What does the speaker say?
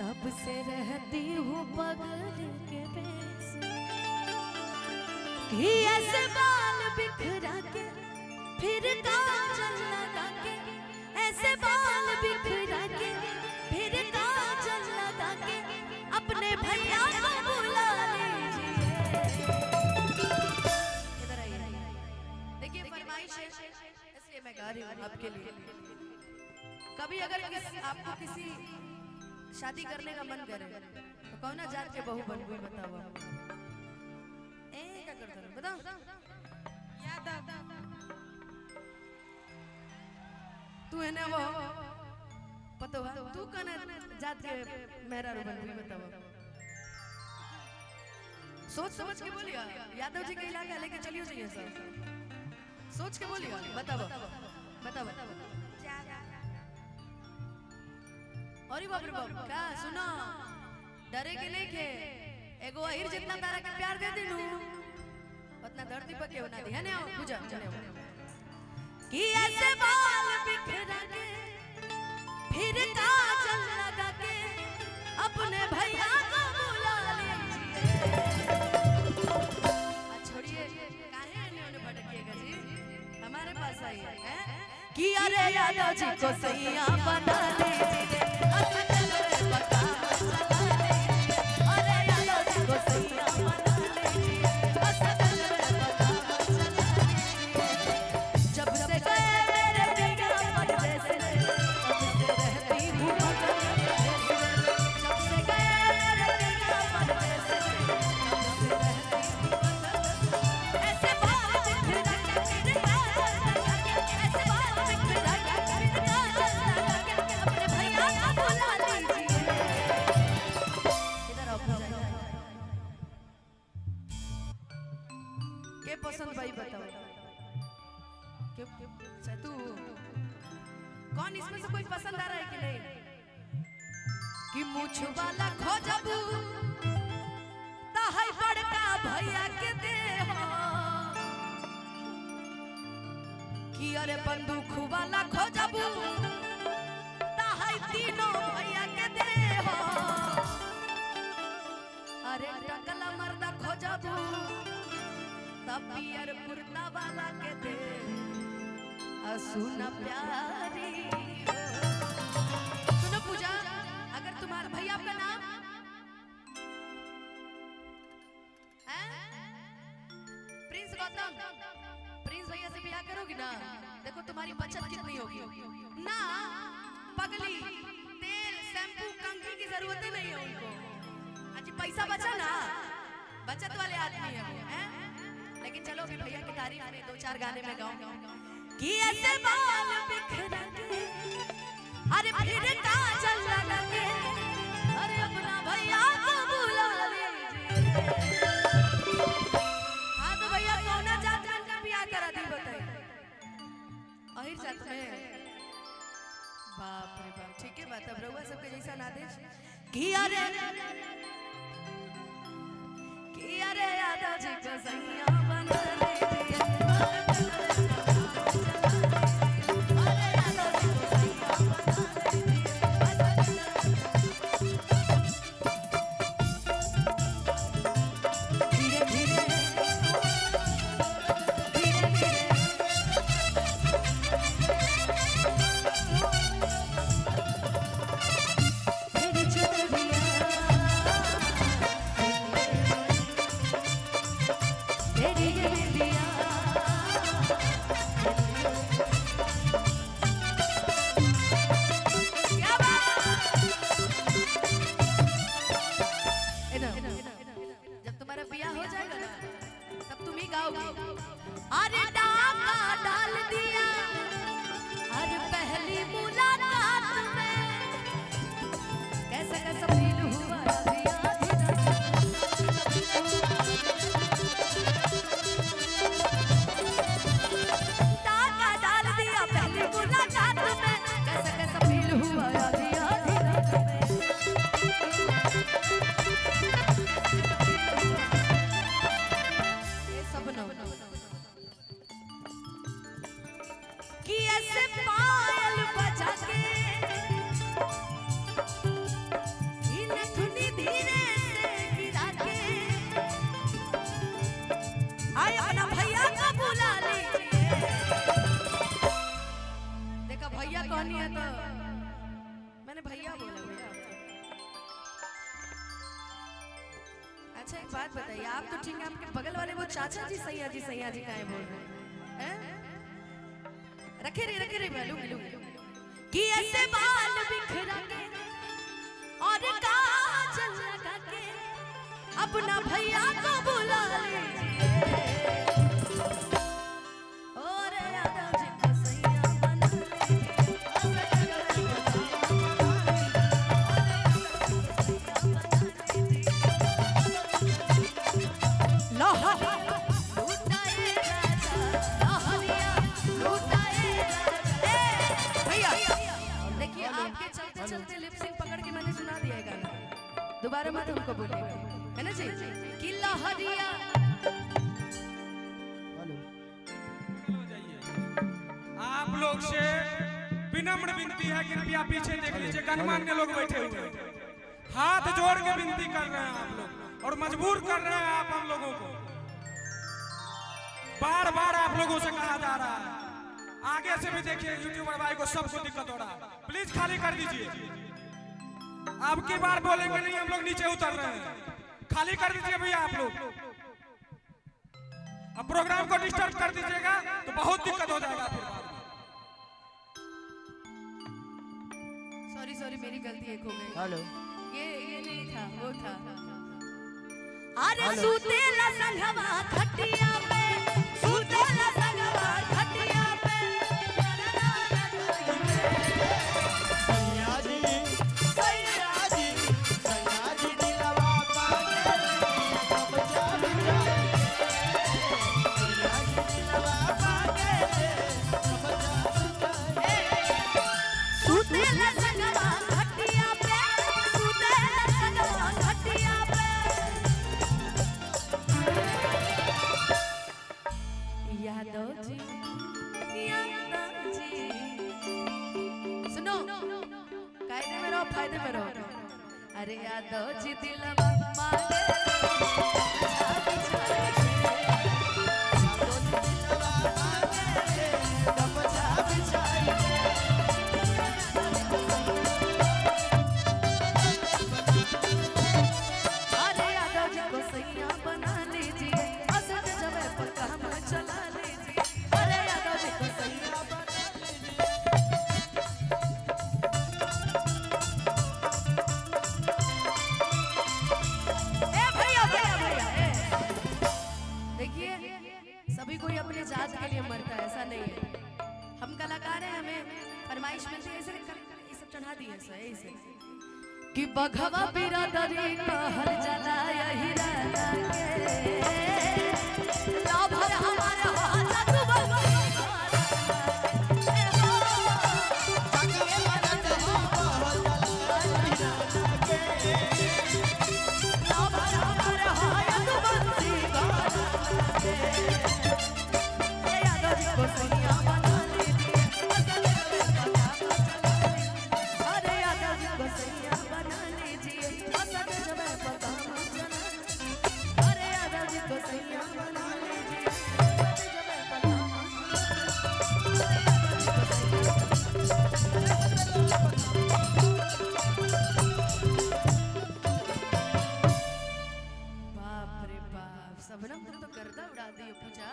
तब से रहती हूँ पगल के बेस कि ऐसे बाल बिखरा के फिर काजल लगा के, ऐसे बाल बिखरा के फिर काजल लगा के अपने भैया को बुला लीजिए। इधर आइए, देखिए फरमाइश है इसलिए मैं गा रही हूँ आपके लिए। कभी अगर आपको किसी शादी करने का मन करे तो कौन ना जात के बहू बनबू बताओ। ए क्या करते हो बताओ। यादव तू है ना वो पता हुआ तू कौन जात के मेहरा रू बनबू बताओ। सोच समझ के बोलिए, यादव जी का इलाका लेके चलियो चाहिए सर, सोच के बोलिए। बताओ बताओ। अरे बाप रे बाप, क्या सुनो डरे के नहीं के एगो अहिर जितना तारा के प्यार दे देनु उतना धरती पर क्यों ना दी है ना। बुझा कि ऐसे बाल बिखरा के फिर काजल लगा के अपने भैया को बुला लीजिए। छोड़िए काहे ने भटकिएगा जी, हमारे पास आइए कि अरे यादव जी को सैया बना लीजिए। पसंद भाई बताओ तू कौन इसमें से कोई पसंद आ रहा है कि नहीं? कि मुछ वाला खोजबू ताहै बड़का भैया के दे हो, कि अरे बंदूक वाला खोजबू ताहै तीनों भैया के दे हो, अरे टकला मर्दा खोजबू तब पियर कुर्ता वाला के दे सुना प्यारी। सुनो पूजा, अगर तुम्हारा भैया आपका नाम है प्रिंस गौतम, प्रिंस भैया से ब्याह करोगी ना, देखो तुम्हारी बचत कितनी होगी ना। पगली तेल शैम्पू कंघी की जरूरत ही नहीं है उनको। आज पैसा बचा ना, बचत वाले आदमी है वो हैं। लेकिन चलो अभी भैया की तारीफ में दो चार गाने में गाऊं कि ऐसे बाल बिखरा के अरे फिर काजल लगा के अरे अपना भैया को बुला लीजिए। हाँ तो भैया कौन जात में का ब्याह करा दी बताइए? अहिर जात में? बाप रे बाप, ठीक है बात। अब रहुआ सबके जैसा आदेश कि अरे यादव जी को सैया बना लीजिए। तेरी देखा भैया कहनी है तो मैंने भैया बोला भैया। अच्छा एक बात बताइए, आप तो ठीक है, आपके बगल वाले वो चाचा जी सैया जी काहे बोल रहे हैं? रखे रे लूंगी कि ऐसे बाल बिखरा के और काजल लगा के अपना भैया को बुला लीजिए और यादव जी को सैया बना चलते लिप सिंक पकड़ के मैंने सुना दिया है गाना, दोबारा मत हमको बोलिएगा, है ना जी? कि लहरिया आप लोग से विनम्र विनती है, कृपया पीछे देख लीजिए, गणमान्य लोग बैठे हुए हैं, हाथ जोड़ के विनती कर रहे हैं आप लोग और मजबूर कर रहे हैं आप हम लोगों को। बार बार आप लोगों से कहा जा रहा है, आगे से भी देखिए यूट्यूबर भाई को सबको दिक्कत हो रहा है, प्लीज खाली कर दीजिए। अब की बार बोलेंगे नहीं, हम लोग नीचे उतर रहे हैं, खाली कर दीजिए भैया आप लोग। अब प्रोग्राम को डिस्टर्ब कर दीजिएगा तो बहुत दिक्कत हो जाएगा फिर बाद में। सॉरी मेरी गलती एक हो गई। हेलो, ये नहीं था, वो था। अरे सूतेला संगवा खटिया पे, सूतेला संगवा खटिया पे, सुनो कायदे में रहो, फायदे में रहो। अरे यादव जी दिलवा मांगे अरे यादव जी को सैया बना लीजिए, असद जगह पर काम चला लीजिए। अरे यादव जी को सैया बना सभी कोई अपने जात के लिए मरता है, ऐसा नहीं है। हम कलाकार हैं, हमें फरमाइश मिलती है, ये सब चढ़ा दिए ऐसे कि बघवा बिरादरी कहल जला यही रहना के लाभर हमारा हाथ तू बघवा सबनम तुम तो गर्दा उड़ा दी पूजा।